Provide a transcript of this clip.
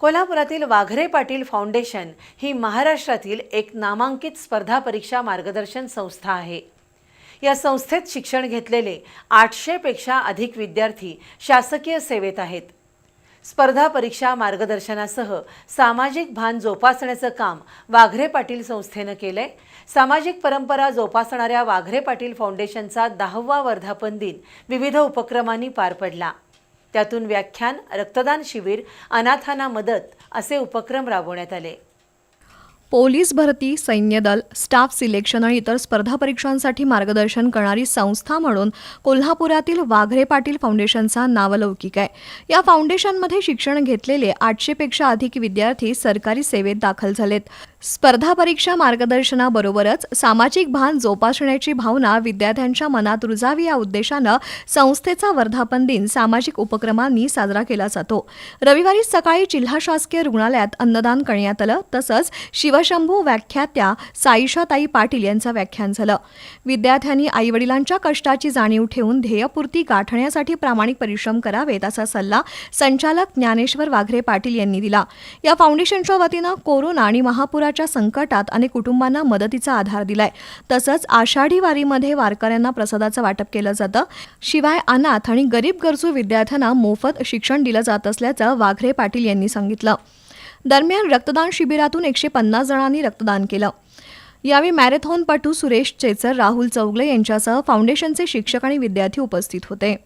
कोल्हापुरातील वाघरे पाटील फाउंडेशन ही महाराष्ट्रातील एक नामांकित स्पर्धा परीक्षा मार्गदर्शन संस्था आहे। या संस्थेत शिक्षण घेतलेले 800 पेक्षा अधिक विद्यार्थी शासकीय सेवेत आहेत। स्पर्धा परीक्षा मार्गदर्शनासह सामाजिक भान जोपासण्याचं काम वाघरे पाटील संस्थेने केले। सामाजिक परंपरा जोपासणाऱ्या वाघरे पाटील फाउंडेशनचा 10वा वर्धापन दिन विविध उपक्रमांनी पार पडला। त्यातून व्याख्यान, रक्तदान शिबिर, अनाथांना मदत असे उपक्रम राबवण्यात आले। पोलीस भरती, सैन्य दल, स्टाफ सिलेक्शन आणि इतर स्पर्धा परीक्षांसाठी मार्गदर्शन करणारी संस्था म्हणून कोल्हापुरातील वाघरे पाटील फाउंडेशनचा नावलौकिक आहे। या फाउंडेशनमध्ये शिक्षण घेतलेले 800 पेक्षा अधिक विद्यार्थी सरकारी सेवेत दाखल झालेत। स्पर्धा परीक्षा मार्गदर्शनाबरोबरच सामाजिक भान जोपासण्याची भावना विद्यार्थ्यांच्या मनात रुजावी या उद्देशानं संस्थेचा वर्धापन दिन सामाजिक उपक्रमांनी साजरा केला जातो। रविवारी सकाळी जिल्हा शासकीय रुग्णालयात अन्नदान करण्यात आलं। तसंच शिवशंभू व्याख्यात्या साईशाताई पाटील यांचं व्याख्यान झालं। विद्यार्थ्यांनी आईवडिलांच्या कष्टाची जाणीव ठेवून ध्येयपूर्ती गाठण्यासाठी प्रामाणिक परिश्रम करावेत असा सल्ला संचालक ज्ञानेश्वर वाघरे पाटील यांनी दिला। या फाउंडेशनच्या वतीनं कोरोना आणि महापुराच्या संकटात अनेक कुटुंबांना मदतीचा आधार दिलाय। तसंच आषाढी वारीमध्ये वारकऱ्यांना प्रसादाचं वाटप केलं जातं। शिवाय अनाथ आणि गरीब गरजू विद्यार्थ्यांना मोफत शिक्षण दिलं जात असल्याचं वाघरे पाटील यांनी सांगितलं। दरम्यान रक्तदान शिबिरातून 150 जणांनी रक्तदान केलं। यावेळी मॅरेथॉनपटू सुरेश चेचर, राहुल चौगले यांच्यासह फाउंडेशनचे शिक्षक आणि विद्यार्थी उपस्थित होते।